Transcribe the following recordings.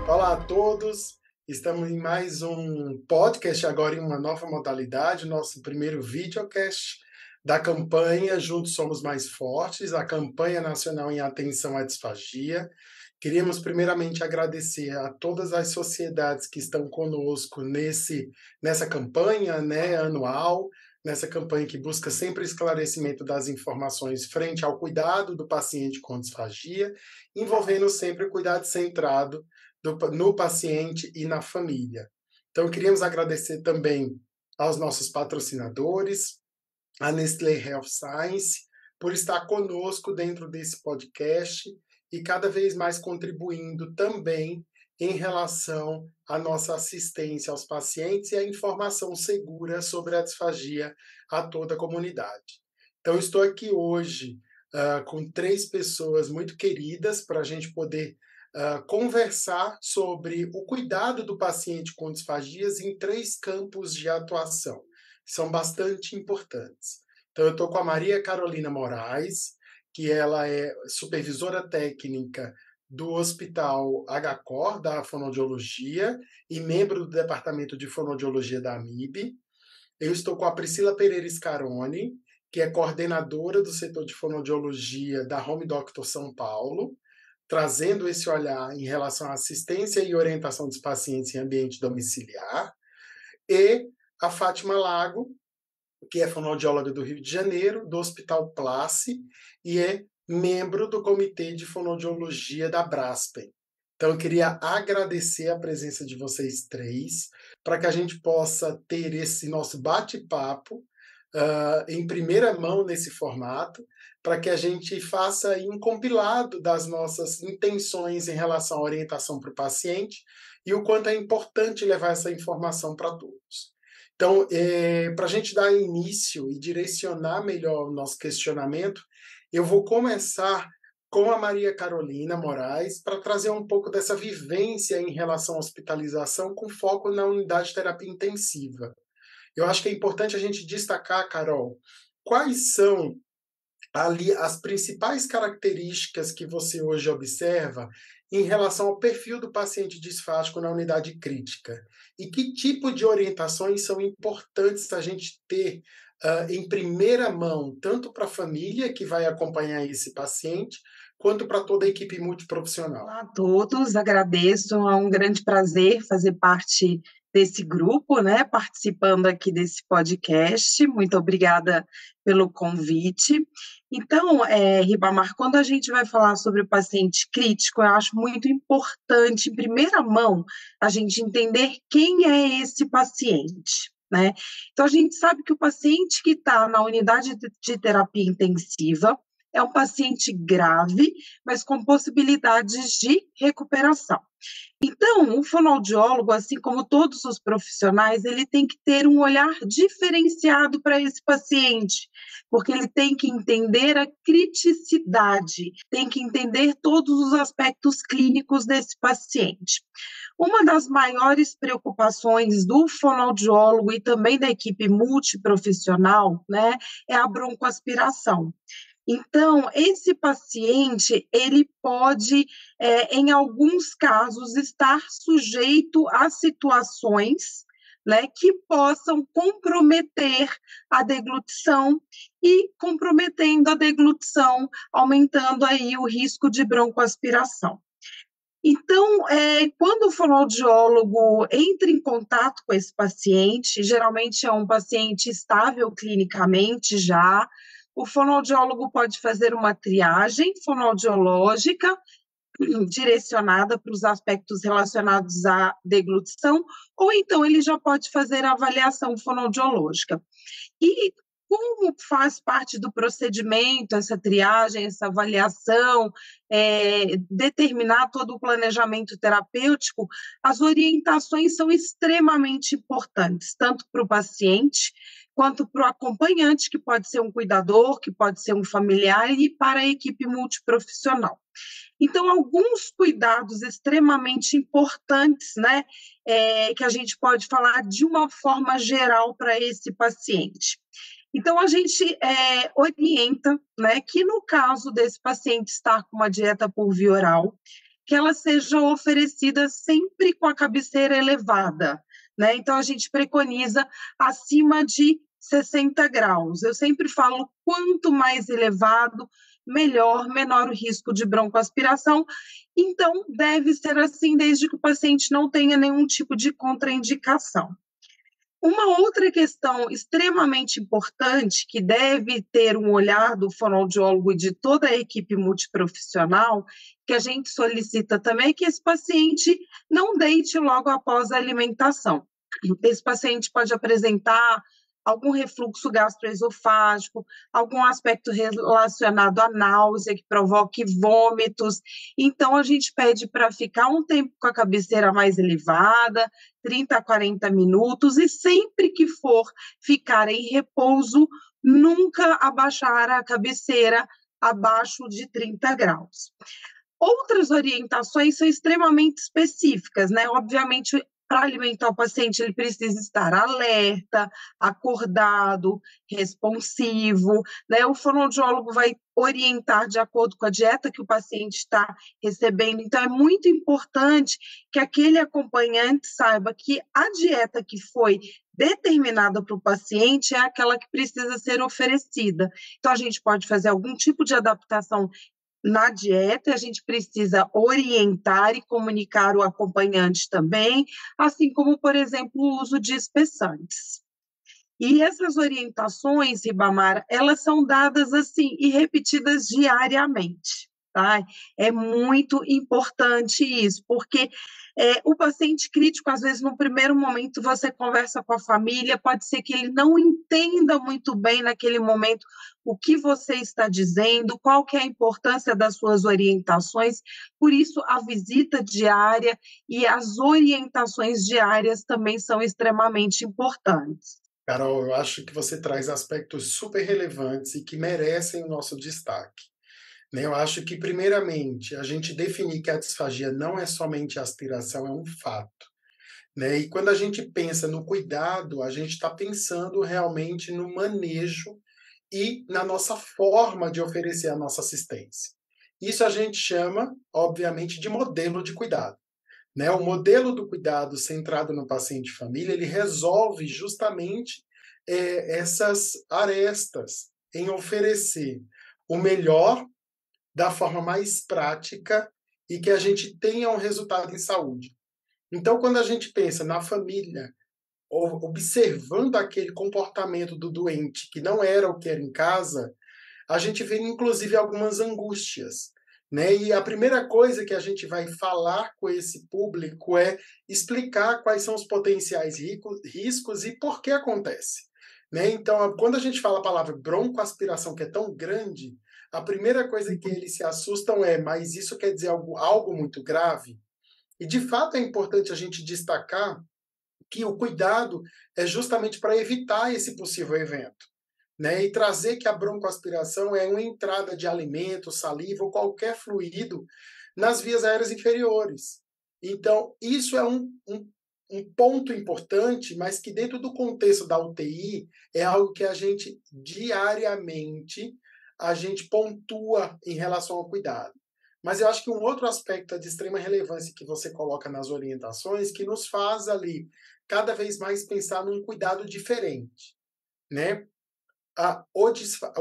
Olá a todos, estamos em mais um podcast, agora em uma nova modalidade, nosso primeiro videocast da campanha Juntos Somos Mais Fortes, a campanha nacional em atenção à disfagia. Queríamos primeiramente agradecer a todas as sociedades que estão conosco nessa campanha, né, anual, nessa campanha que busca sempre esclarecimento das informações frente ao cuidado do paciente com disfagia, envolvendo sempre o cuidado centrado no paciente e na família. Então, queríamos agradecer também aos nossos patrocinadores, a Nestlé Health Science, por estar conosco dentro desse podcast e cada vez mais contribuindo também em relação à nossa assistência aos pacientes e à informação segura sobre a disfagia a toda a comunidade. Então, estou aqui hoje com 3 pessoas muito queridas para a gente poder conversar sobre o cuidado do paciente com disfagias em 3 campos de atuação, que são bastante importantes. Então, eu estou com a Maria Carolina Moraes, que ela é supervisora técnica do Hospital HCOR, da Fonoaudiologia, e membro do Departamento de Fonoaudiologia da AMIB. Eu estou com a Priscila Pereira Scaroni, que é coordenadora do setor de fonoaudiologia da Home Doctor São Paulo, trazendo esse olhar em relação à assistência e orientação dos pacientes em ambiente domiciliar, e a Fátima Lago, que é fonoaudióloga do Rio de Janeiro, do Hospital Place, e é membro do Comitê de Fonoaudiologia da Braskem. Então, eu queria agradecer a presença de vocês 3, para que a gente possa ter esse nosso bate-papo em primeira mão nesse formato, para que a gente faça aí um compilado das nossas intenções em relação à orientação para o paciente e o quanto é importante levar essa informação para todos. Então, para a gente dar início e direcionar melhor o nosso questionamento, eu vou começar com a Maria Carolina Moraes para trazer um pouco dessa vivência em relação à hospitalização com foco na unidade de terapia intensiva. Eu acho que é importante a gente destacar, Carol, quais são ali as principais características que você hoje observa em relação ao perfil do paciente disfágico na unidade crítica e que tipo de orientações são importantes a gente ter em primeira mão, tanto para a família que vai acompanhar esse paciente, quanto para toda a equipe multiprofissional. Olá a todos, agradeço, é um grande prazer fazer parte desse grupo, né, participando aqui desse podcast. Muito obrigada pelo convite. Então, Ribamar, quando a gente vai falar sobre o paciente crítico, eu acho muito importante, em primeira mão, a gente entender quem é esse paciente, né? Então, a gente sabe que o paciente que está na unidade de terapia intensiva é um paciente grave, mas com possibilidades de recuperação. Então, o fonoaudiólogo, assim como todos os profissionais, ele tem que ter um olhar diferenciado para esse paciente, porque ele tem que entender a criticidade, tem que entender todos os aspectos clínicos desse paciente. Uma das maiores preocupações do fonoaudiólogo e também da equipe multiprofissional, né, é a broncoaspiração. Então, esse paciente, ele pode, em alguns casos, estar sujeito a situações, né, que possam comprometer a deglutição e, comprometendo a deglutição, aumentando aí o risco de broncoaspiração. Então, quando o fonoaudiólogo entra em contato com esse paciente, geralmente é um paciente estável clinicamente já, o fonoaudiólogo pode fazer uma triagem fonoaudiológica direcionada para os aspectos relacionados à deglutição, ou então ele já pode fazer a avaliação fonoaudiológica. E como faz parte do procedimento, essa triagem, essa avaliação, determinar todo o planejamento terapêutico, as orientações são extremamente importantes, tanto para o paciente, quanto para o acompanhante, que pode ser um cuidador, que pode ser um familiar, e para a equipe multiprofissional. Então, alguns cuidados extremamente importantes, né, que a gente pode falar de uma forma geral para esse paciente. Então, a gente orienta, né, que no caso desse paciente estar com uma dieta por via oral, que ela seja oferecida sempre com a cabeceira elevada, né? Então, a gente preconiza acima de 60 graus. Eu sempre falo, quanto mais elevado, melhor, menor o risco de broncoaspiração. Então, deve ser assim desde que o paciente não tenha nenhum tipo de contraindicação. Uma outra questão extremamente importante, que deve ter um olhar do fonoaudiólogo e de toda a equipe multiprofissional, que a gente solicita também, é que esse paciente não deite logo após a alimentação. Esse paciente pode apresentar algum refluxo gastroesofágico, algum aspecto relacionado à náusea, que provoque vômitos. Então, a gente pede para ficar um tempo com a cabeceira mais elevada, 30 a 40 minutos, e sempre que for ficar em repouso, nunca abaixar a cabeceira abaixo de 30 graus. Outras orientações são extremamente específicas, né? Obviamente, para alimentar o paciente, ele precisa estar alerta, acordado, responsivo, né? O fonoaudiólogo vai orientar de acordo com a dieta que o paciente está recebendo. Então, é muito importante que aquele acompanhante saiba que a dieta que foi determinada para o paciente é aquela que precisa ser oferecida. Então, a gente pode fazer algum tipo de adaptação na dieta, a gente precisa orientar e comunicar o acompanhante também, assim como, por exemplo, o uso de espessantes. E essas orientações, Ribamar, elas são dadas assim e repetidas diariamente, tá? É muito importante isso, porque o paciente crítico, às vezes, no primeiro momento, você conversa com a família, pode ser que ele não entenda muito bem naquele momento o que você está dizendo, qual que é a importância das suas orientações, por isso a visita diária e as orientações diárias também são extremamente importantes. Carol, eu acho que você traz aspectos super relevantes e que merecem o nosso destaque, né? Eu acho que, primeiramente, a gente definir que a disfagia não é somente aspiração é um fato, né? E quando a gente pensa no cuidado, a gente está pensando realmente no manejo e na nossa forma de oferecer a nossa assistência. Isso a gente chama, obviamente, de modelo de cuidado, né? O modelo do cuidado centrado no paciente e família, ele resolve justamente essas arestas em oferecer o melhor da forma mais prática e que a gente tenha um resultado em saúde. Então, quando a gente pensa na família, observando aquele comportamento do doente que não era o que era em casa, a gente vê inclusive algumas angústias, né? E a primeira coisa que a gente vai falar com esse público é explicar quais são os potenciais riscos e por que acontece, né? Então, quando a gente fala a palavra broncoaspiração, que é tão grande, a primeira coisa que eles se assustam é, mas isso quer dizer algo muito grave? E de fato é importante a gente destacar que o cuidado é justamente para evitar esse possível evento, né? E trazer que a broncoaspiração é uma entrada de alimento, saliva ou qualquer fluido nas vias aéreas inferiores. Então, isso é um ponto importante, mas que dentro do contexto da UTI é algo que a gente diariamente a gente pontua em relação ao cuidado. Mas eu acho que um outro aspecto de extrema relevância que você coloca nas orientações, que nos faz ali cada vez mais pensar num cuidado diferente, né? O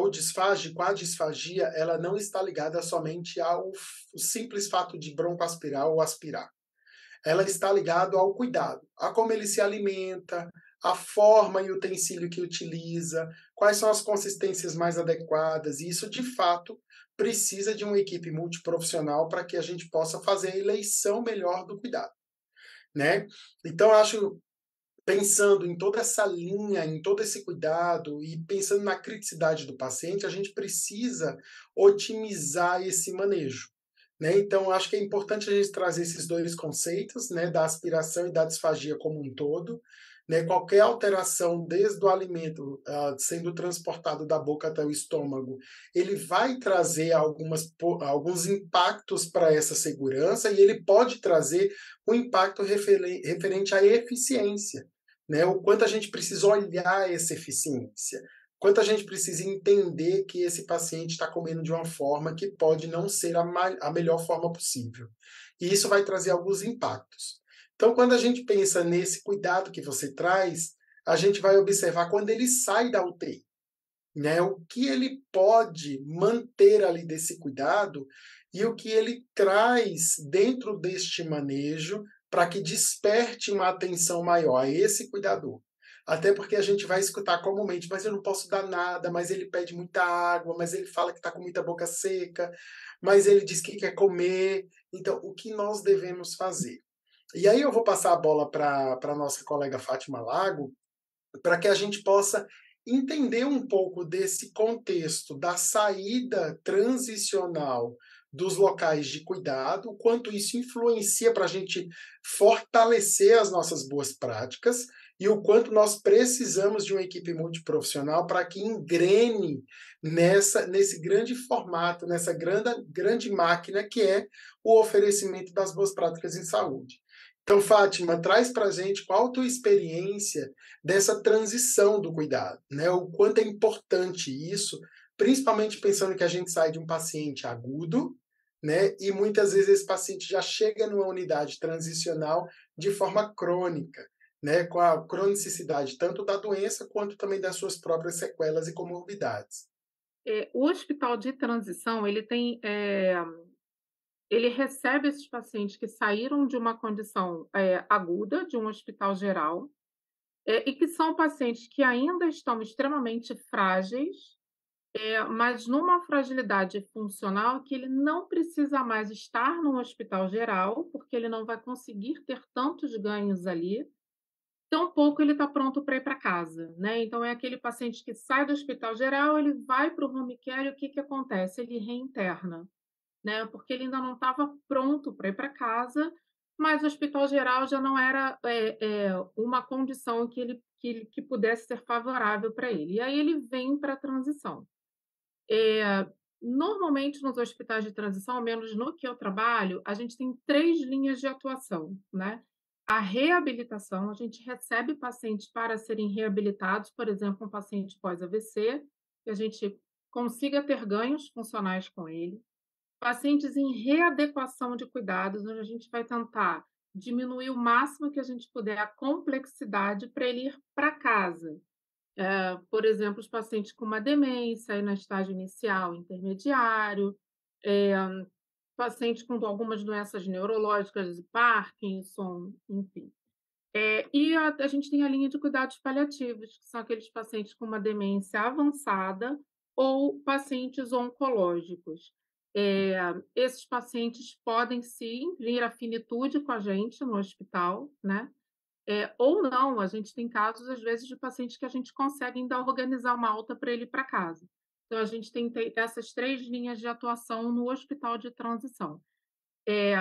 disfágico, a disfagia, ela não está ligada somente ao simples fato de broncoaspirar ou aspirar. Ela está ligada ao cuidado, a como ele se alimenta, a forma e utensílio que utiliza, quais são as consistências mais adequadas, e isso, de fato, precisa de uma equipe multiprofissional para que a gente possa fazer a eleição melhor do cuidado, né? Então, acho, pensando em toda essa linha, em todo esse cuidado e pensando na criticidade do paciente, a gente precisa otimizar esse manejo, né? Então, acho que é importante a gente trazer esses dois conceitos, né, da aspiração e da disfagia como um todo, né? Qualquer alteração, desde o alimento sendo transportado da boca até o estômago, ele vai trazer alguns impactos para essa segurança e ele pode trazer um impacto referente à eficiência, né? O quanto a gente precisa olhar essa eficiência. quanto a gente precisa entender que esse paciente está comendo de uma forma que pode não ser a melhor forma possível. E isso vai trazer alguns impactos. Então, quando a gente pensa nesse cuidado que você traz, a gente vai observar quando ele sai da UTI, né? O que ele pode manter ali desse cuidado e o que ele traz dentro deste manejo para que desperte uma atenção maior a esse cuidador. Até porque a gente vai escutar comumente, mas eu não posso dar nada, mas ele pede muita água, mas ele fala que está com muita boca seca, mas ele diz que quer comer. Então, o que nós devemos fazer? E aí eu vou passar a bola para a nossa colega Fátima Lago, para que a gente possa entender um pouco desse contexto da saída transicional dos locais de cuidado, o quanto isso influencia para a gente fortalecer as nossas boas práticas e o quanto nós precisamos de uma equipe multiprofissional para que engrene nesse grande formato, nessa grande máquina que é o oferecimento das boas práticas em saúde. Então, Fátima, traz para a gente qual a tua experiência dessa transição do cuidado, né? O quanto é importante isso, principalmente pensando que a gente sai de um paciente agudo, né? E muitas vezes esse paciente já chega numa unidade transicional de forma crônica, né? Com a cronicidade tanto da doença quanto também das suas próprias sequelas e comorbidades. O hospital de transição, ele recebe esses pacientes que saíram de uma condição, aguda, de um hospital geral, e que são pacientes que ainda estão extremamente frágeis, mas numa fragilidade funcional que ele não precisa mais estar no hospital geral, porque ele não vai conseguir ter tantos ganhos ali, tampouco ele está pronto para ir para casa, né. Então é aquele paciente que sai do hospital geral, ele vai para o home care e o que que acontece? Ele reinterna, né, porque ele ainda não estava pronto para ir para casa, mas o hospital geral já não era, uma condição que pudesse ser favorável para ele. E aí ele vem para a transição. Normalmente nos hospitais de transição, ao menos no que eu trabalho, a gente tem 3 linhas de atuação, né. A reabilitação, a gente recebe pacientes para serem reabilitados, por exemplo, um paciente pós-AVC, que a gente consiga ter ganhos funcionais com ele. Pacientes em readequação de cuidados, onde a gente vai tentar diminuir o máximo que a gente puder a complexidade para ele ir para casa. Por exemplo, os pacientes com uma demência, aí no estágio inicial, intermediário, eh, pacientes com algumas doenças neurológicas, Parkinson, enfim. E a gente tem a linha de cuidados paliativos, que são aqueles pacientes com uma demência avançada ou pacientes oncológicos. Esses pacientes podem sim vir à finitude com a gente no hospital, né, ou não, a gente tem casos, às vezes, de pacientes que a gente consegue ainda organizar uma alta para ele ir para casa. Então a gente tem essas 3 linhas de atuação no hospital de transição. Eh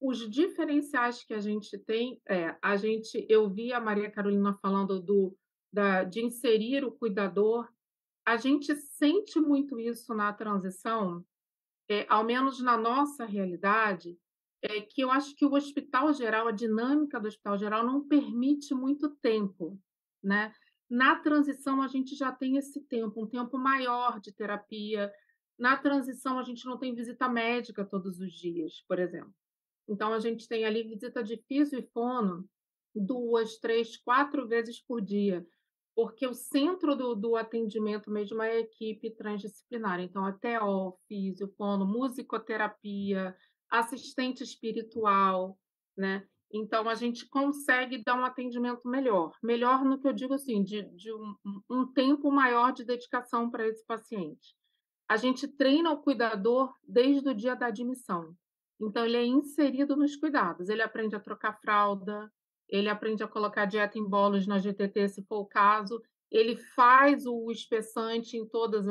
os diferenciais que a gente tem eu vi a Maria Carolina falando de inserir o cuidador, a gente sente muito isso na transição, ao menos na nossa realidade, que eu acho que o hospital geral, a dinâmica do hospital geral não permite muito tempo, né. Na transição a gente já tem esse tempo, um tempo maior de terapia. Na transição a gente não tem visita médica todos os dias, por exemplo. Então a gente tem ali visita de fisio e fono 2, 3, 4 vezes por dia, porque o centro do atendimento mesmo é a equipe transdisciplinar, então é TO, fisio, fono, musicoterapia, assistente espiritual, né. Então a gente consegue dar um atendimento melhor, melhor no que eu digo, assim, de um tempo maior de dedicação para esse paciente. A gente treina o cuidador desde o dia da admissão. Então ele é inserido nos cuidados, ele aprende a trocar fralda, ele aprende a colocar dieta em bolos na GTT, se for o caso, ele faz o espessante em todos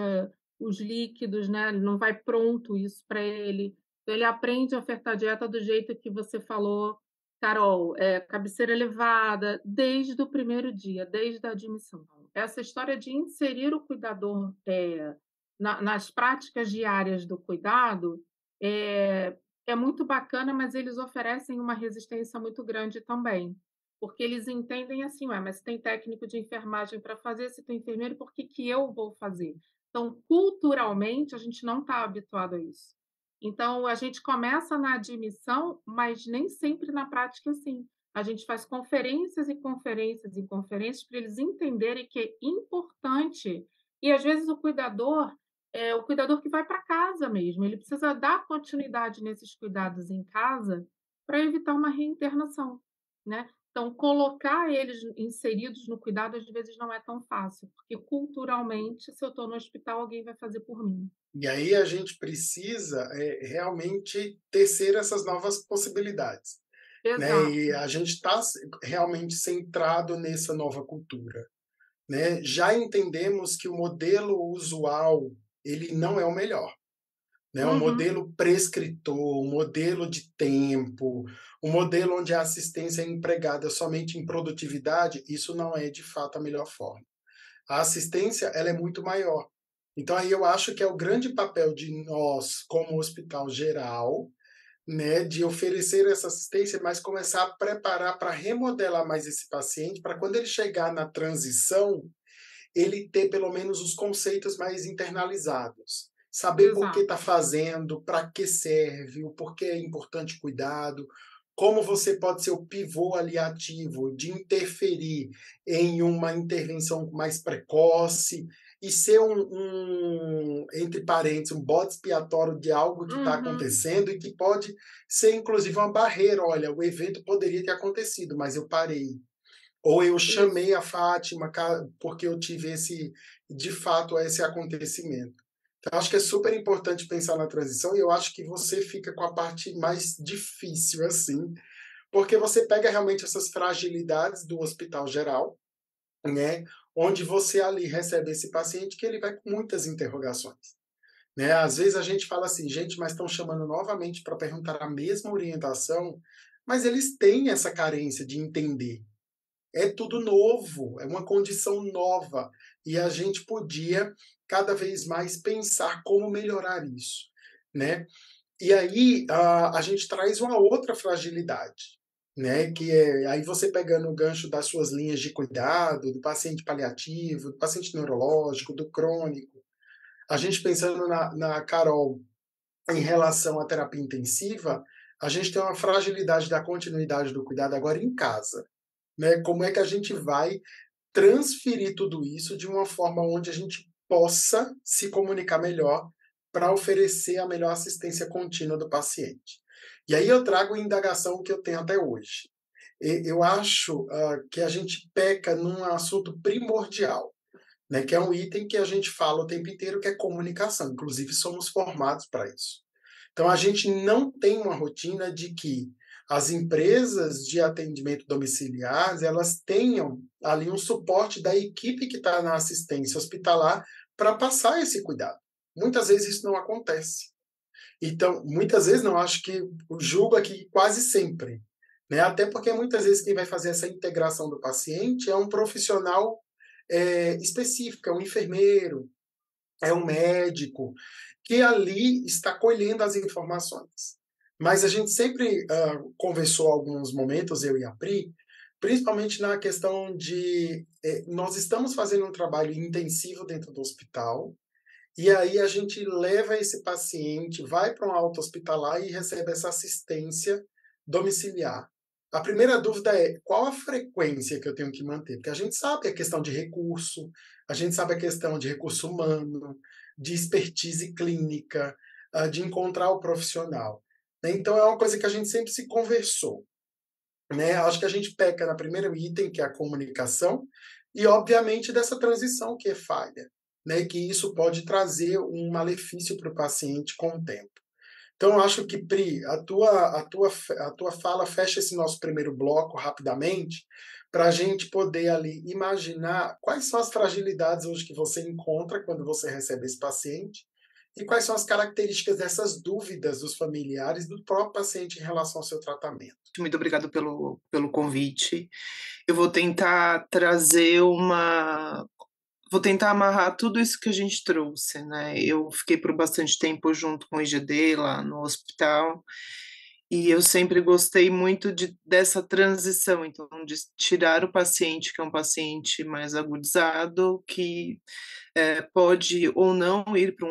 os líquidos, né, ele não vai pronto isso para ele. Então ele aprende a ofertar dieta do jeito que você falou, Carol, cabeceira elevada, desde o primeiro dia, desde a admissão. Essa história de inserir o cuidador, nas práticas diárias do cuidado, é muito bacana, mas eles oferecem uma resistência muito grande também. porque eles entendem assim: "Ué, mas se tem técnico de enfermagem para fazer, se tem enfermeiro, por que que eu vou fazer?". Então, culturalmente, a gente não está habituado a isso. Então, a gente começa na admissão, mas nem sempre na prática, assim. A gente faz conferências e conferências e conferências para eles entenderem que é importante e, às vezes, o cuidador que vai para casa mesmo, ele precisa dar continuidade nesses cuidados em casa para evitar uma reinternação, né. Então, colocar eles inseridos no cuidado, às vezes, não é tão fácil, porque culturalmente, se eu estou no hospital, alguém vai fazer por mim. E aí a gente precisa, realmente tecer essas novas possibilidades, né, e Exato. a gente está realmente centrado nessa nova cultura, né. Já entendemos que o modelo usual, ele não é o melhor, né, o Uhum. modelo prescritor, o modelo de tempo, o modelo onde a assistência é empregada somente em produtividade, isso não é de fato a melhor forma. A assistência, ela é muito maior. Então aí eu acho que é o grande papel de nós, como hospital geral, né, de oferecer essa assistência, mas começar a preparar para remodelar mais esse paciente, para quando ele chegar na transição, ele ter pelo menos os conceitos mais internalizados. Saber por que Exato. está fazendo, para que serve, o porquê é importante cuidado, como você pode ser o pivô ali ativo de interferir em uma intervenção mais precoce e ser entre parênteses, um bode expiatório de algo que está Uhum. acontecendo e que pode ser inclusive uma barreira. Olha, o evento poderia ter acontecido, mas eu parei. Ou eu Isso. chamei a Fátima porque eu tive de fato, esse acontecimento. Então, acho que é super importante pensar na transição e eu acho que você fica com a parte mais difícil, assim, porque você pega realmente essas fragilidades do hospital geral, né, onde você ali recebe esse paciente que ele vai com muitas interrogações, né. Às vezes a gente fala assim: "Gente, mas estão chamando novamente para perguntar a mesma orientação", mas eles têm essa carência de entender. É tudo novo, é uma condição nova, e a gente podia cada vez mais pensar como melhorar isso, né. E aí, a gente traz uma outra fragilidade, né, que é aí você pegando o gancho das suas linhas de cuidado, do paciente paliativo, do paciente neurológico, do crônico, a gente pensando na Carol em relação à terapia intensiva, a gente tem uma fragilidade da continuidade do cuidado agora em casa, né. Como é que a gente vai transferir tudo isso de uma forma onde a gente possa se comunicar melhor para oferecer a melhor assistência contínua do paciente. E aí eu trago a indagação que eu tenho até hoje. Eu acho que a gente peca num assunto primordial, né, que é um item que a gente fala o tempo inteiro, que é comunicação. Inclusive, somos formados para isso. Então, a gente não tem uma rotina de que as empresas de atendimento domiciliar, elas tenham ali um suporte da equipe que está na assistência hospitalar para passar esse cuidado. Muitas vezes isso não acontece. Então, muitas vezes não, acho que julgo aqui quase sempre, né? Até porque muitas vezes quem vai fazer essa integração do paciente é um profissional específico, é um enfermeiro, é um médico, que ali está colhendo as informações. Mas a gente sempre conversou alguns momentos, eu e a Pri, principalmente na questão de nós estamos fazendo um trabalho intensivo dentro do hospital, e aí a gente leva esse paciente, vai para um alto hospitalar e recebe essa assistência domiciliar. A primeira dúvida é qual a frequência que eu tenho que manter? Porque a gente sabe a questão de recurso, a gente sabe a questão de recurso humano, de expertise clínica, de encontrar o profissional, né. Então é uma coisa que a gente sempre se conversou, né. Acho que a gente peca na primeiro item, que é a comunicação, e obviamente dessa transição que é falha, né, que isso pode trazer um malefício para o paciente com o tempo. Então eu acho que, Pri, a tua fala fecha esse nosso primeiro bloco rapidamente, para a gente poder ali imaginar quais são as fragilidades hoje que você encontra quando você recebe esse paciente, e quais são as características dessas dúvidas dos familiares, do próprio paciente em relação ao seu tratamento. Muito obrigado pelo convite. Eu vou tentar trazer uma vou tentar amarrar tudo isso que a gente trouxe, né. Eu fiquei por bastante tempo junto com o IGD lá no hospital, E eu sempre gostei muito dessa transição, então, de tirar o paciente, que é um paciente mais agudizado, que pode ou não ir para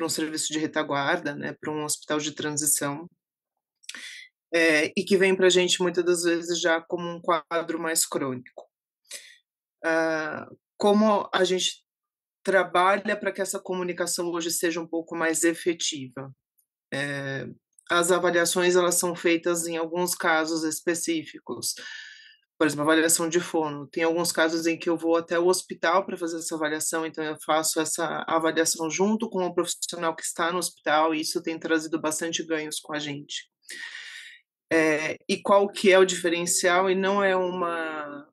um serviço de retaguarda, né, para um hospital de transição, e que vem para a gente muitas das vezes já como um quadro mais crônico. Como a gente trabalha para que essa comunicação hoje seja um pouco mais efetiva? As avaliações, elas são feitas em alguns casos específicos, por exemplo, avaliação de fono. Tem alguns casos em que eu vou até o hospital para fazer essa avaliação, então eu faço essa avaliação junto com o profissional que está no hospital, e isso tem trazido bastante ganhos com a gente. E qual que é o diferencial? E não é uma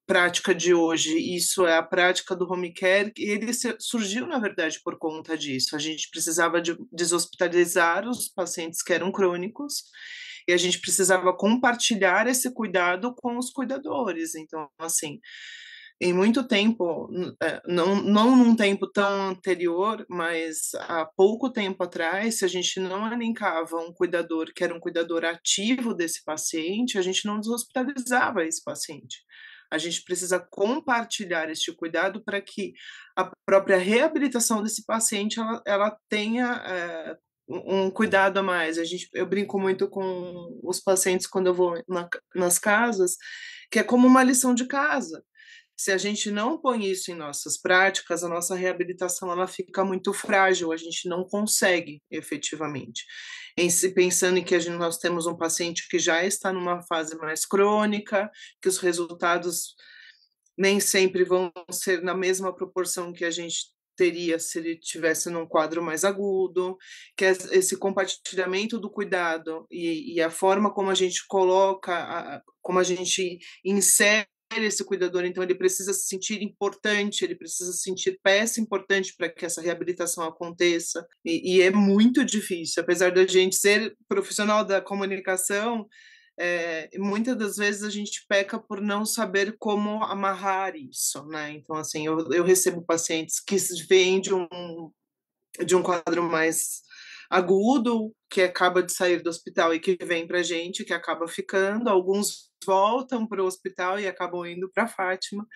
prática de hoje, isso é a prática do home care, e ele surgiu, na verdade, por conta disso. A gente precisava deshospitalizar os pacientes que eram crônicos, e a gente precisava compartilhar esse cuidado com os cuidadores. Então, assim, em muito tempo, não num tempo tão anterior, mas há pouco tempo atrás, se a gente não elencava um cuidador que era um cuidador ativo desse paciente, a gente não deshospitalizava esse paciente. A gente precisa compartilhar este cuidado para que a própria reabilitação desse paciente ela tenha um cuidado a mais. Eu brinco muito com os pacientes quando eu vou nas casas, que é como uma lição de casa. Se a gente não põe isso em nossas práticas, a nossa reabilitação ela fica muito frágil, a gente não consegue efetivamente. Pensando em que nós temos um paciente que já está numa fase mais crônica, que os resultados nem sempre vão ser na mesma proporção que a gente teria se ele tivesse num quadro mais agudo, que esse compartilhamento do cuidado e a forma como a gente coloca, como a gente insere esse cuidador, então ele precisa se sentir importante, ele precisa se sentir peça importante para que essa reabilitação aconteça, e é muito difícil, apesar da gente ser profissional da comunicação, muitas das vezes a gente peca por não saber como amarrar isso, né? Então, assim, eu recebo pacientes que vêm de um quadro mais agudo, que acaba de sair do hospital e que vem para a gente, que acaba ficando, alguns voltam para o hospital e acabam indo para Fátima,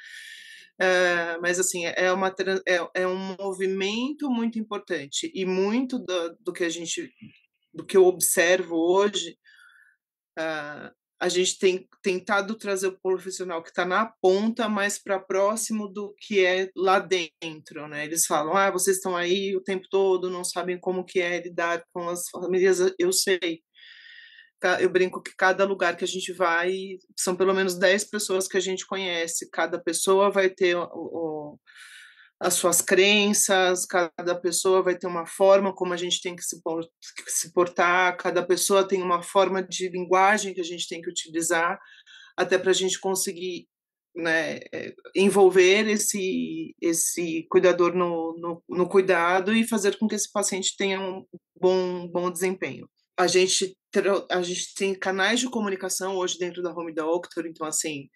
mas assim, é um movimento muito importante, e muito do que eu observo hoje, a gente tem tentado trazer o profissional que está na ponta mais para próximo do que é lá dentro, né? Eles falam, vocês estão aí o tempo todo, não sabem como que é lidar com as famílias. Eu sei. Eu brinco que cada lugar que a gente vai, são pelo menos 10 pessoas que a gente conhece. Cada pessoa vai ter as suas crenças, cada pessoa vai ter uma forma como a gente tem que se portar, cada pessoa tem uma forma de linguagem que a gente tem que utilizar, até para a gente conseguir, né, envolver esse cuidador no cuidado e fazer com que esse paciente tenha um bom desempenho. A gente tem canais de comunicação hoje dentro da Home Doctor, então, assim,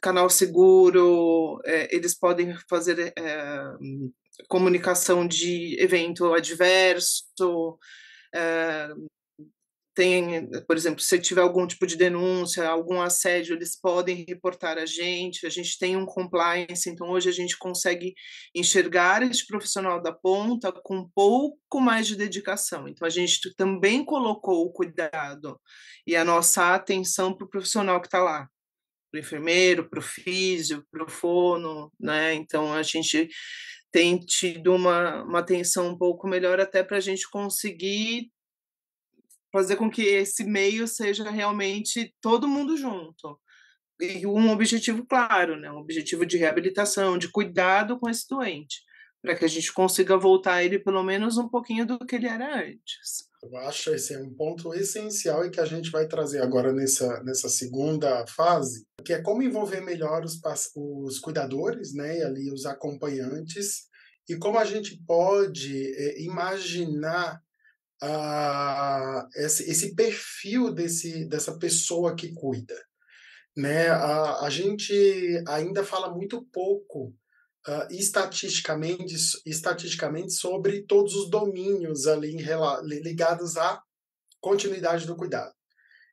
canal seguro, eles podem fazer comunicação de evento adverso, por exemplo, se tiver algum tipo de denúncia, algum assédio, eles podem reportar a gente tem um compliance, então hoje a gente consegue enxergar esse profissional da ponta com um pouco mais de dedicação, então a gente também colocou o cuidado e a nossa atenção para o profissional que está lá, para o enfermeiro, para o físio, para o fono, né, então a gente tem tido uma atenção um pouco melhor até para a gente conseguir fazer com que esse meio seja realmente todo mundo junto. E um objetivo claro, né? Um objetivo de reabilitação, de cuidado com esse doente, para que a gente consiga voltar ele pelo menos um pouquinho do que ele era antes. Eu acho esse é um ponto essencial e que a gente vai trazer agora nessa segunda fase, que é como envolver melhor os cuidadores, né, e ali os acompanhantes, e como a gente pode imaginar esse perfil dessa pessoa que cuida, né? A gente ainda fala muito pouco estatisticamente sobre todos os domínios ali ligados à continuidade do cuidado.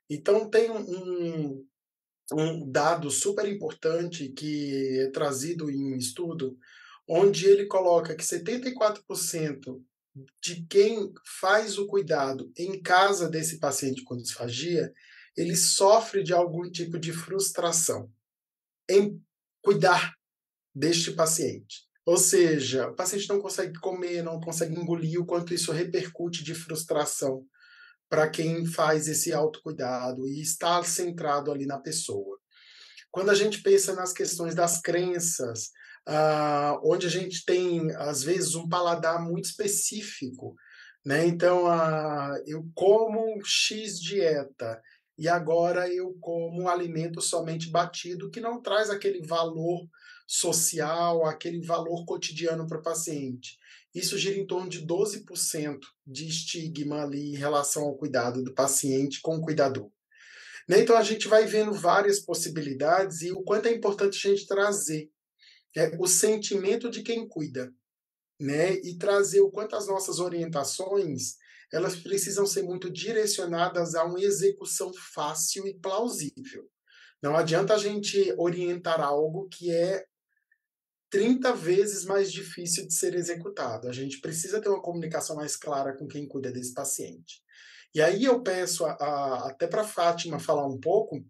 Então, tem um dado super importante que é trazido em um estudo, onde ele coloca que 74% de quem faz o cuidado em casa desse paciente com disfagia, ele sofre de algum tipo de frustração em cuidar deste paciente. Ou seja, o paciente não consegue comer, não consegue engolir, o quanto isso repercute de frustração para quem faz esse autocuidado e está centrado ali na pessoa. Quando a gente pensa nas questões das crenças, onde a gente tem, às vezes, um paladar muito específico, né? Então, eu como X dieta e agora eu como um alimento somente batido, que não traz aquele valor social, aquele valor cotidiano para o paciente. Isso gira em torno de 12% de estigma ali em relação ao cuidado do paciente com o cuidador. Né? Então a gente vai vendo várias possibilidades e o quanto é importante a gente trazer o sentimento de quem cuida, né? E trazer o quanto as nossas orientações elas precisam ser muito direcionadas a uma execução fácil e plausível. Não adianta a gente orientar algo que é 30 vezes mais difícil de ser executado. A gente precisa ter uma comunicação mais clara com quem cuida desse paciente. E aí eu peço até para a Fátima falar um pouco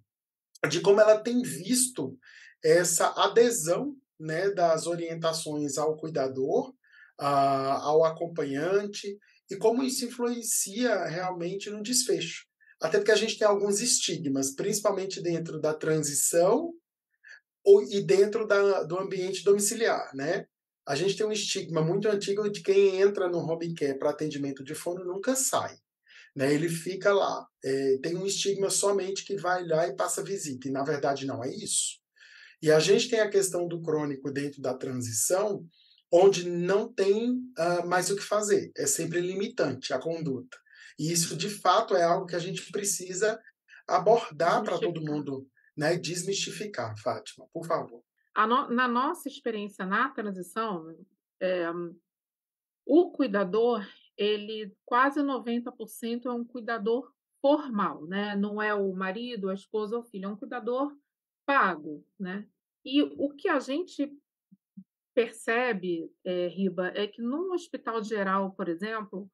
de como ela tem visto essa adesão, né, das orientações ao cuidador, ao acompanhante, e como isso influencia realmente no desfecho. Até porque a gente tem alguns estigmas, principalmente dentro da transição e dentro do ambiente domiciliar, né? A gente tem um estigma muito antigo de quem entra no home care para atendimento de fono nunca sai. Né, ele fica lá. Tem um estigma somente que vai lá e passa visita, e na verdade não é isso. E a gente tem a questão do crônico dentro da transição, onde não tem mais o que fazer, é sempre limitante a conduta. E isso, de fato, é algo que a gente precisa abordar para todo mundo, né, desmistificar. Fátima, por favor. Na nossa experiência na transição, o cuidador, ele quase 90% é um cuidador formal, né, não é o marido, a esposa ou o filho, é um cuidador pago, né. E o que a gente percebe, Riba, é que num hospital geral, por exemplo,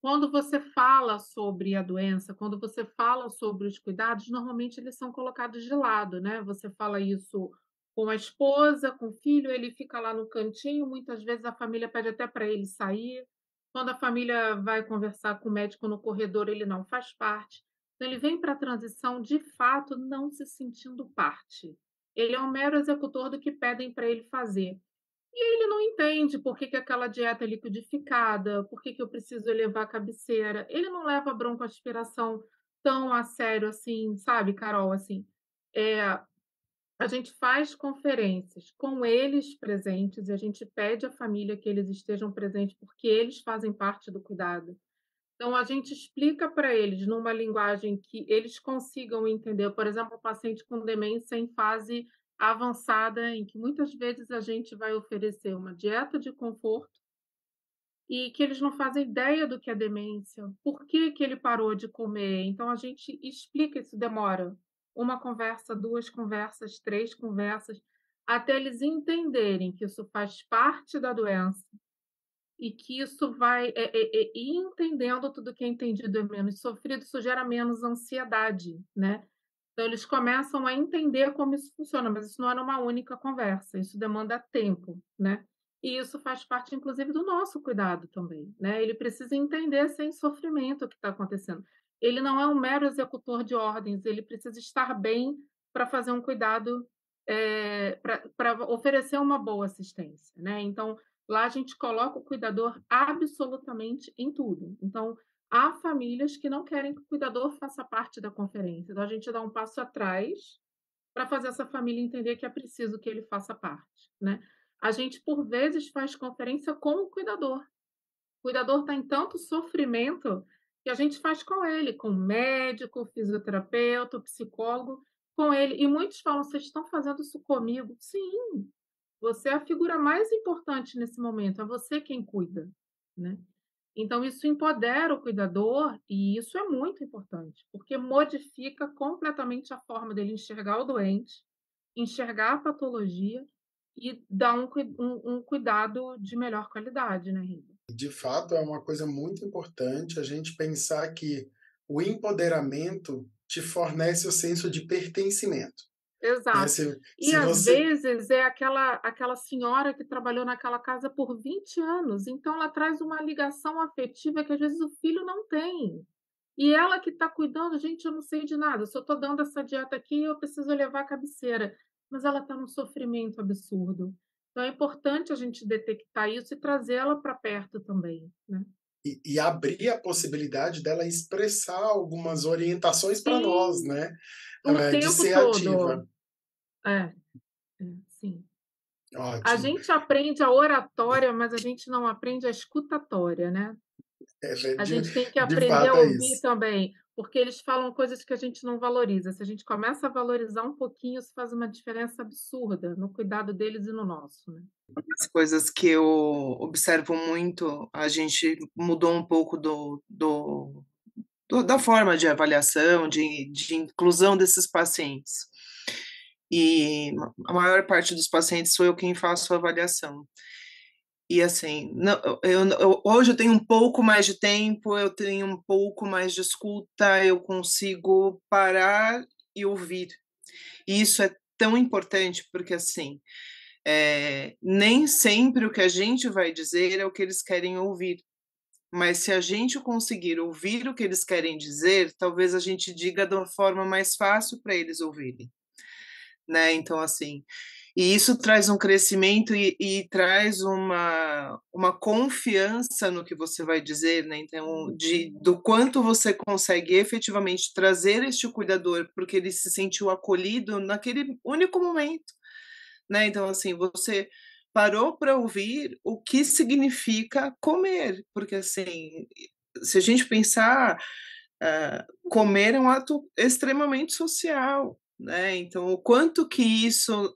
quando você fala sobre a doença, quando você fala sobre os cuidados, normalmente eles são colocados de lado, né, você fala isso com a esposa, com o filho, ele fica lá no cantinho, muitas vezes a família pede até para ele sair, quando a família vai conversar com o médico no corredor, ele não faz parte. Então ele vem para a transição, de fato, não se sentindo parte. Ele é um mero executor do que pedem para ele fazer. E ele não entende por que aquela dieta é liquidificada, por que eu preciso elevar a cabeceira. Ele não leva a broncoaspiração tão a sério assim, sabe, Carol, assim. A gente faz conferências com eles presentes e a gente pede à família que eles estejam presentes, porque eles fazem parte do cuidado. Então a gente explica para eles numa linguagem que eles consigam entender, por exemplo, o paciente com demência em fase avançada, em que muitas vezes a gente vai oferecer uma dieta de conforto e que eles não fazem ideia do que é demência, por que que ele parou de comer. Então a gente explica, isso demora uma conversa, 2 conversas, 3 conversas, até eles entenderem que isso faz parte da doença e que isso vai ir entendendo tudo que é entendido é menos sofrido, isso gera menos ansiedade, né. Então eles começam a entender como isso funciona, mas isso não é numa única conversa, isso demanda tempo, né. E isso faz parte inclusive do nosso cuidado também, né, ele precisa entender sem sofrimento o que está acontecendo. Ele não é um mero executor de ordens, ele precisa estar bem para fazer um cuidado, pra oferecer uma boa assistência, né. Então, lá a gente coloca o cuidador absolutamente em tudo. Então, há famílias que não querem que o cuidador faça parte da conferência, então a gente dá um passo atrás para fazer essa família entender que é preciso que ele faça parte, né. A gente, por vezes, faz conferência com o cuidador. O cuidador está em tanto sofrimento que a gente faz com ele, com o médico, o fisioterapeuta, o psicólogo, com ele. E muitos falam: "Vocês estão fazendo isso comigo?". Sim, você é a figura mais importante nesse momento, é você quem cuida, né. Então, isso empodera o cuidador e isso é muito importante, porque modifica completamente a forma dele enxergar o doente, enxergar a patologia e dar um cuidado de melhor qualidade, né, Rita? De fato, é uma coisa muito importante a gente pensar que o empoderamento te fornece o senso de pertencimento, né? Exato. E Se às você vezes é aquela senhora que trabalhou naquela casa por 20 anos, então ela traz uma ligação afetiva que às vezes o filho não tem. E ela que está cuidando: "Gente, eu não sei de nada, se eu estou dando essa dieta aqui, eu preciso levar a cabeceira", mas ela está num sofrimento absurdo. Então é importante a gente detectar isso e trazê-la para perto também, né. e abrir a possibilidade dela expressar algumas orientações para nós, Sim, né? o De tempo ser ativa. todo. É, sim. A Ótimo. gente aprende a oratória, mas a gente não aprende a escutatória, né. A gente tem que De aprender a fato é ouvir isso. também, porque eles falam coisas que a gente não valoriza. Se a gente começa a valorizar um pouquinho, isso faz uma diferença absurda no cuidado deles e no nosso, né. As coisas que eu observo muito, a gente mudou um pouco da forma de avaliação, de inclusão desses pacientes. E a maior parte dos pacientes sou eu quem faço a avaliação. E assim, não, hoje eu tenho um pouco mais de tempo, eu tenho um pouco mais de escuta, eu consigo parar e ouvir. E isso é tão importante, porque assim, nem sempre o que a gente vai dizer é o que eles querem ouvir. Mas se a gente conseguir ouvir o que eles querem dizer, talvez a gente diga de uma forma mais fácil para eles ouvirem, né? Então, assim, e isso traz um crescimento e traz uma confiança no que você vai dizer, né? Então, do quanto você consegue efetivamente trazer este cuidador, porque ele se sentiu acolhido naquele único momento, né? Então, assim, você parou para ouvir o que significa comer, porque, assim, se a gente pensar, comer é um ato extremamente social, né? Então, o quanto que isso,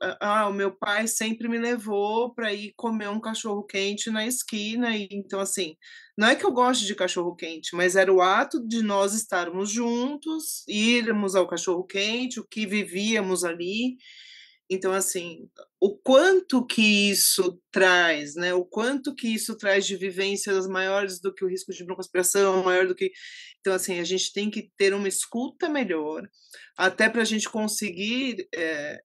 o meu pai sempre me levou para ir comer um cachorro quente na esquina, e então assim, não é que eu goste de cachorro quente, mas era o ato de nós estarmos juntos, irmos ao cachorro quente, o que vivíamos ali. Então, assim, o quanto que isso traz, né? O quanto que isso traz de vivências maiores do que o risco de broncoaspiração, maior do que. Então, assim, a gente tem que ter uma escuta melhor, até para a gente conseguir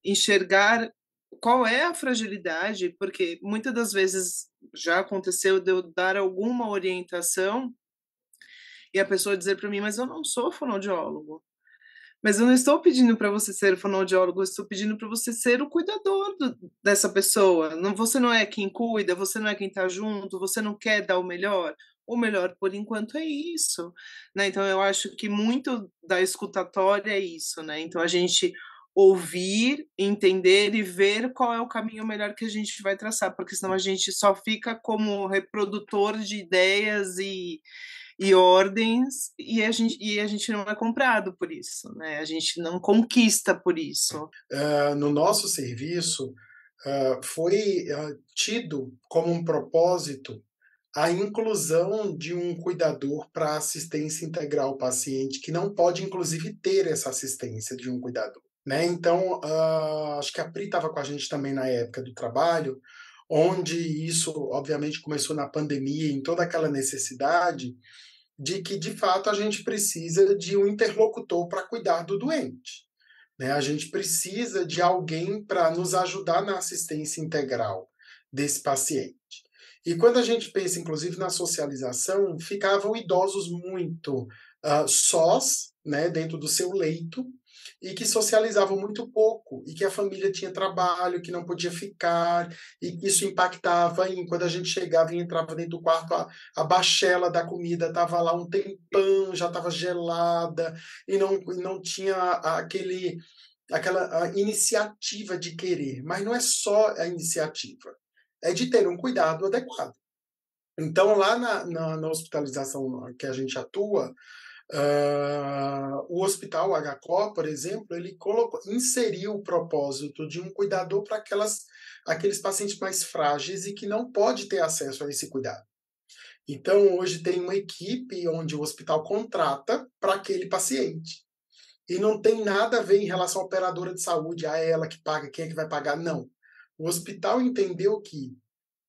enxergar qual é a fragilidade, porque muitas das vezes já aconteceu de eu dar alguma orientação e a pessoa dizer para mim, mas eu não sou fonoaudiólogo. Mas eu não estou pedindo para você ser fonoaudiólogo, eu estou pedindo para você ser o cuidador dessa pessoa. Não, você não é quem cuida, você não é quem está junto, você não quer dar o melhor. O melhor, por enquanto, é isso, né? Então, eu acho que muito da escutatória é isso, né? Então, a gente ouvir, entender e ver qual é o caminho melhor que a gente vai traçar, porque senão a gente só fica como reprodutor de ideias e ordens, e a gente não é comprado por isso, né? A gente não conquista por isso. No nosso serviço, foi tido como um propósito a inclusão de um cuidador para assistência integral ao paciente, que não pode, inclusive, ter essa assistência de um cuidador. Né? Então, acho que a Pri estava com a gente também na época do trabalho, onde isso, obviamente, começou na pandemia, em toda aquela necessidade de que, de fato, a gente precisa de um interlocutor para cuidar do doente. Né? A gente precisa de alguém para nos ajudar na assistência integral desse paciente. E quando a gente pensa, inclusive, na socialização, ficavam idosos muito sós, né, dentro do seu leito, e que socializavam muito pouco, e que a família tinha trabalho, que não podia ficar, e que isso impactava em quando a gente chegava e entrava dentro do quarto, a bachela da comida estava lá um tempão, já estava gelada, e não tinha aquela iniciativa de querer. Mas não é só a iniciativa, é de ter um cuidado adequado. Então, lá na hospitalização que a gente atua, o hospital HCO, por exemplo, ele inseriu o propósito de um cuidador para aqueles pacientes mais frágeis e que não pode ter acesso a esse cuidado. Então, hoje tem uma equipe onde o hospital contrata para aquele paciente. E não tem nada a ver em relação à operadora de saúde, é ela que paga, quem é que vai pagar, não. O hospital entendeu que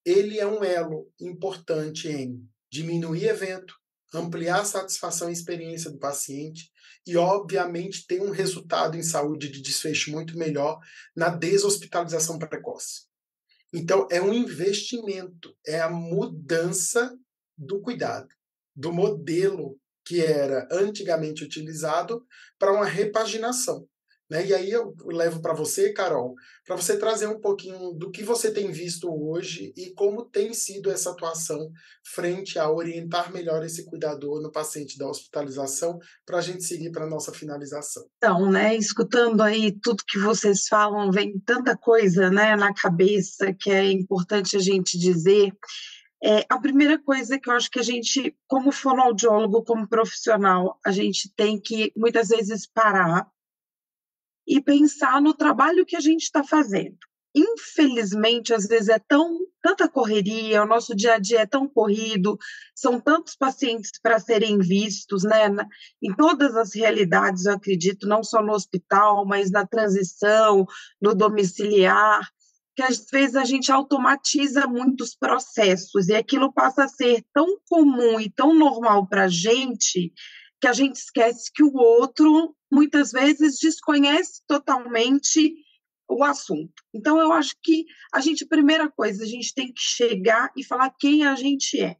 ele é um elo importante em diminuir evento, ampliar a satisfação e experiência do paciente e, obviamente, ter um resultado em saúde de desfecho muito melhor na deshospitalização precoce. Então, é um investimento, é a mudança do cuidado, do modelo que era antigamente utilizado para uma repaginação. Né? E aí eu levo para você, Carol, para você trazer um pouquinho do que você tem visto hoje e como tem sido essa atuação frente a orientar melhor esse cuidador no paciente da hospitalização, para a gente seguir para a nossa finalização. Então, né, escutando aí tudo que vocês falam, vem tanta coisa, né, na cabeça que é importante a gente dizer. A primeira coisa que eu acho que a gente, como fonoaudiólogo, como profissional, a gente tem que, muitas vezes, parar e pensar no trabalho que a gente está fazendo. Infelizmente, às vezes tanta correria, o nosso dia a dia é tão corrido, são tantos pacientes para serem vistos, né? Em todas as realidades, eu acredito, não só no hospital, mas na transição, no domiciliar, que às vezes a gente automatiza muitos processos e aquilo passa a ser tão comum e tão normal para a gente que a gente esquece que o outro, muitas vezes, desconhece totalmente o assunto. Então, eu acho que primeira coisa, a gente tem que chegar e falar quem a gente é.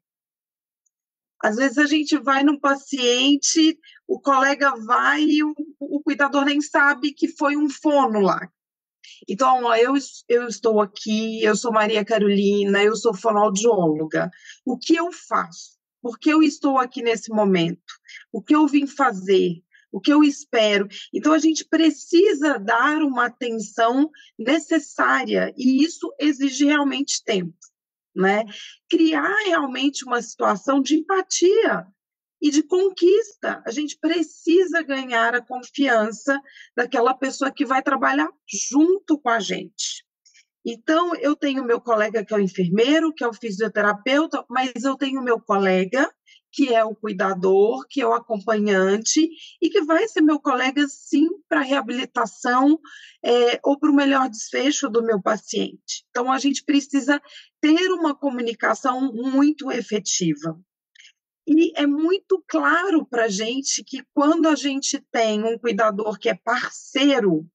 Às vezes a gente vai num paciente, o colega vai e o cuidador nem sabe que foi um fono lá. Então, eu estou aqui, eu sou Maria Carolina, eu sou fonoaudióloga. O que eu faço? Por que eu estou aqui nesse momento? O que eu vim fazer? O que eu espero? Então, a gente precisa dar uma atenção necessária e isso exige realmente tempo, né? Criar realmente uma situação de empatia e de conquista. A gente precisa ganhar a confiança daquela pessoa que vai trabalhar junto com a gente. Então, eu tenho meu colega que é o enfermeiro, que é o fisioterapeuta, mas eu tenho meu colega que é o cuidador, que é o acompanhante e que vai ser meu colega, sim, para a reabilitação ou para o melhor desfecho do meu paciente. Então, a gente precisa ter uma comunicação muito efetiva. E é muito claro para a gente que quando a gente tem um cuidador que é parceiro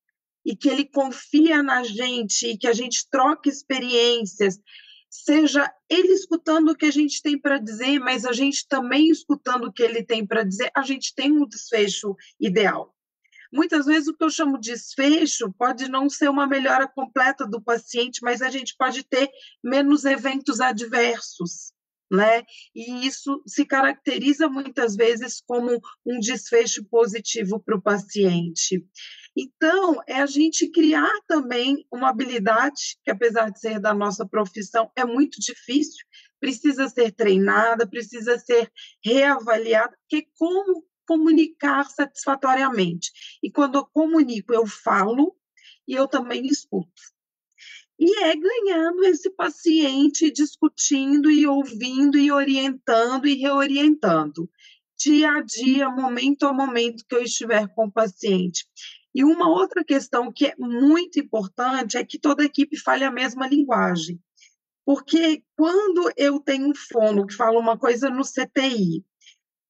e que ele confia na gente e que a gente troca experiências, seja ele escutando o que a gente tem para dizer, mas a gente também escutando o que ele tem para dizer, a gente tem um desfecho ideal. Muitas vezes o que eu chamo de desfecho pode não ser uma melhora completa do paciente, mas a gente pode ter menos eventos adversos, né? E isso se caracteriza muitas vezes como um desfecho positivo para o paciente. Então, é a gente criar também uma habilidade, que apesar de ser da nossa profissão, é muito difícil, precisa ser treinada, precisa ser reavaliada, porque como comunicar satisfatoriamente. E quando eu comunico, eu falo e eu também escuto. E é ganhando esse paciente, discutindo e ouvindo e orientando e reorientando, dia a dia, momento a momento que eu estiver com o paciente. E uma outra questão que é muito importante é que toda equipe fale a mesma linguagem. Porque quando eu tenho um fono que fala uma coisa no CTI,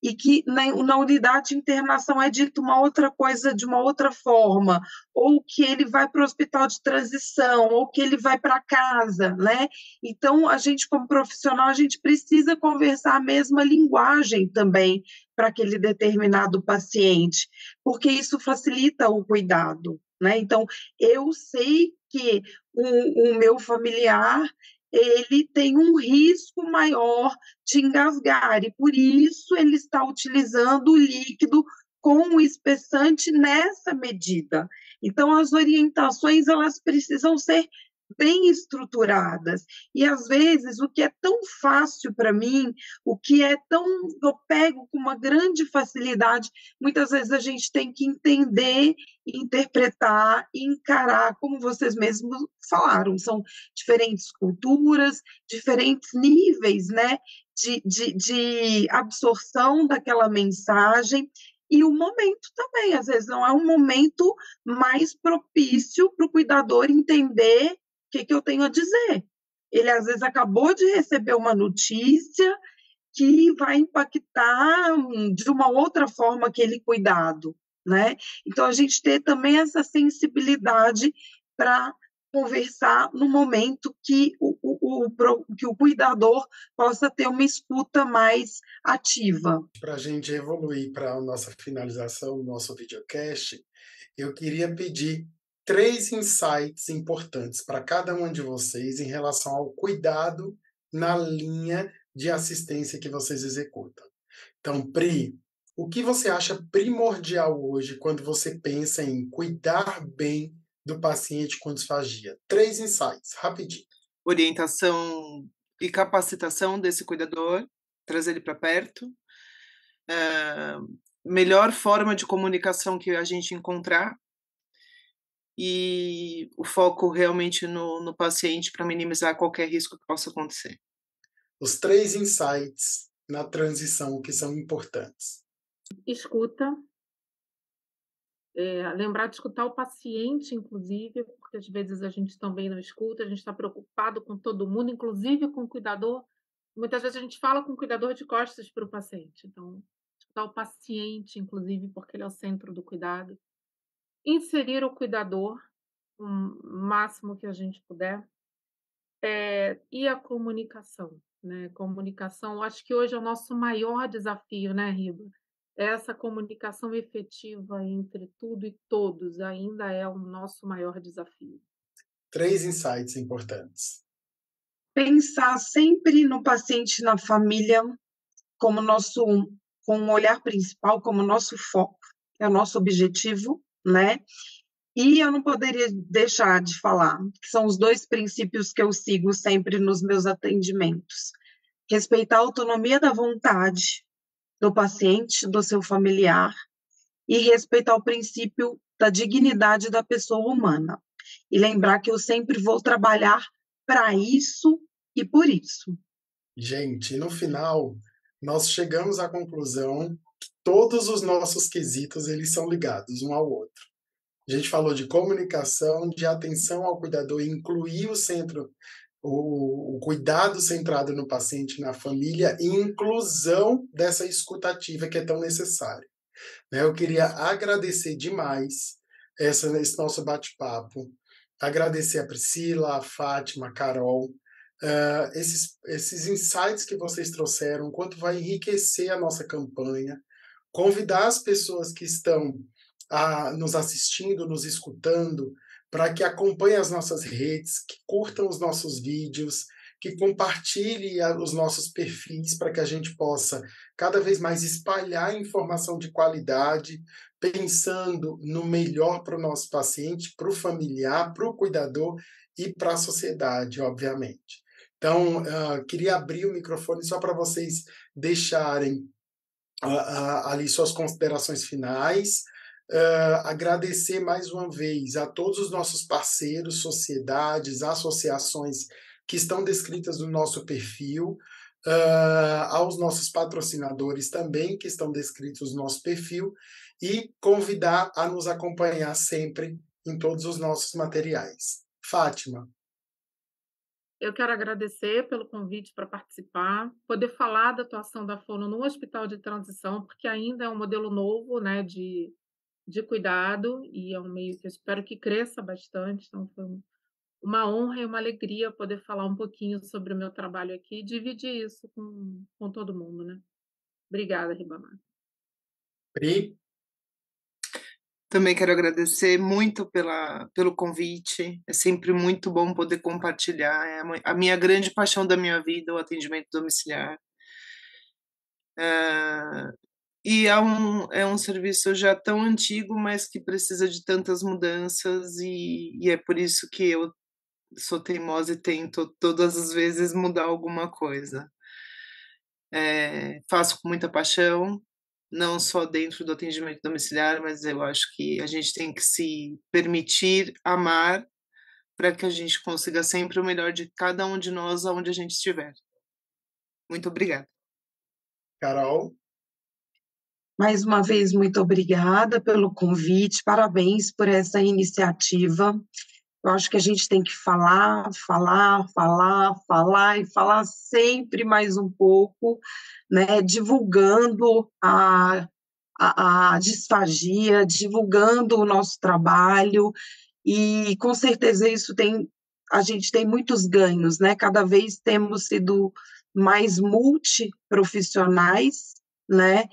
e que na unidade de internação é dito uma outra coisa de uma outra forma, ou que ele vai para o hospital de transição, ou que ele vai para casa, né? Então, a gente, como profissional, a gente precisa conversar a mesma linguagem também para aquele determinado paciente, porque isso facilita o cuidado, né? Então, eu sei que o meu familiar ele tem um risco maior de engasgar, e por isso ele está utilizando o líquido com o espessante nessa medida. Então, as orientações, elas precisam ser bem estruturadas. E, às vezes, o que é tão fácil para mim, o que é tão. Eu pego com uma grande facilidade, muitas vezes a gente tem que entender, interpretar e encarar, como vocês mesmos falaram, são diferentes culturas, diferentes níveis, né? De absorção daquela mensagem, e o momento também, às vezes não é um momento mais propício para o cuidador entender que eu tenho a dizer. Ele, às vezes, acabou de receber uma notícia que vai impactar de uma outra forma aquele cuidado, né? Então, a gente ter também essa sensibilidade para conversar no momento que que o cuidador possa ter uma escuta mais ativa. Para a gente evoluir para a nossa finalização do nosso videocast, eu queria pedir 3 insights importantes para cada um de vocês em relação ao cuidado na linha de assistência que vocês executam. Então, Pri, o que você acha primordial hoje quando você pensa em cuidar bem do paciente com disfagia? 3 insights, rapidinho. Orientação e capacitação desse cuidador, trazer ele para perto. Melhor forma de comunicação que a gente encontrar, e o foco realmente no paciente para minimizar qualquer risco que possa acontecer. Os 3 insights na transição que são importantes. Escuta, lembrar de escutar o paciente, inclusive, porque às vezes a gente também não escuta, a gente está preocupado com todo mundo, inclusive com o cuidador. Muitas vezes a gente fala com o cuidador de costas para o paciente. Então, escutar o paciente, inclusive, porque ele é o centro do cuidado. Inserir o cuidador o máximo que a gente puder. E a comunicação, né? Comunicação, acho que hoje é o nosso maior desafio, né, Riba? Essa comunicação efetiva entre tudo e todos ainda é o nosso maior desafio. 3 insights importantes. Pensar sempre no paciente, na família, como nosso, com um olhar principal, como nosso foco, é o nosso objetivo, né? E eu não poderia deixar de falar, que são os 2 princípios que eu sigo sempre nos meus atendimentos: respeitar a autonomia da vontade do paciente, do seu familiar, e respeitar o princípio da dignidade da pessoa humana. E lembrar que eu sempre vou trabalhar para isso e por isso. Gente, no final, nós chegamos à conclusão que todos os nossos quesitos eles são ligados um ao outro. A gente falou de comunicação, de atenção ao cuidador, incluir o centro, o cuidado centrado no paciente, na família, e inclusão dessa escutativa que é tão necessária. Eu queria agradecer demais esse nosso bate-papo, agradecer a Priscila, a Fátima, a Carol, esses insights que vocês trouxeram, quanto vai enriquecer a nossa campanha, convidar as pessoas que estão nos assistindo, nos escutando, para que acompanhem as nossas redes, que curtam os nossos vídeos, que compartilhem os nossos perfis para que a gente possa cada vez mais espalhar informação de qualidade, pensando no melhor para o nosso paciente, para o familiar, para o cuidador e para a sociedade, obviamente. Então, queria abrir o microfone só para vocês deixarem ali suas considerações finais. Agradecer mais uma vez a todos os nossos parceiros, sociedades, associações que estão descritas no nosso perfil, aos nossos patrocinadores também, que estão descritos no nosso perfil, e convidar a nos acompanhar sempre em todos os nossos materiais. Fátima. Eu quero agradecer pelo convite para participar, poder falar da atuação da Fono no Hospital de Transição, porque ainda é um modelo novo, né, de cuidado, e é um meio que eu espero que cresça bastante. Então, foi uma honra e uma alegria poder falar um pouquinho sobre o meu trabalho aqui e dividir isso com todo mundo, né? Obrigada, Ribamar. Pri? Também quero agradecer muito pelo convite. É sempre muito bom poder compartilhar. É a minha grande paixão da minha vida, o atendimento domiciliar. E é um serviço já tão antigo, mas que precisa de tantas mudanças, e é por isso que eu sou teimosa e tento todas as vezes mudar alguma coisa. Faço com muita paixão, não só dentro do atendimento domiciliar, mas eu acho que a gente tem que se permitir amar para que a gente consiga sempre o melhor de cada um de nós aonde a gente estiver. Muito obrigada. Carol? Mais uma vez, muito obrigada pelo convite, parabéns por essa iniciativa. Eu acho que a gente tem que falar e falar sempre mais um pouco, né, divulgando a disfagia, divulgando o nosso trabalho, e com certeza a gente tem muitos ganhos, né? Cada vez temos sido mais multiprofissionais, né?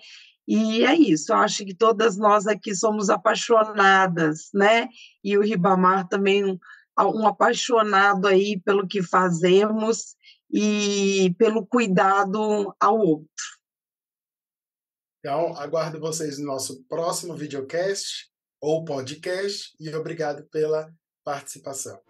E é isso, eu acho que todas nós aqui somos apaixonadas, né? E o Ribamar também um apaixonado aí pelo que fazemos e pelo cuidado ao outro. Então, aguardo vocês no nosso próximo videocast ou podcast e obrigado pela participação.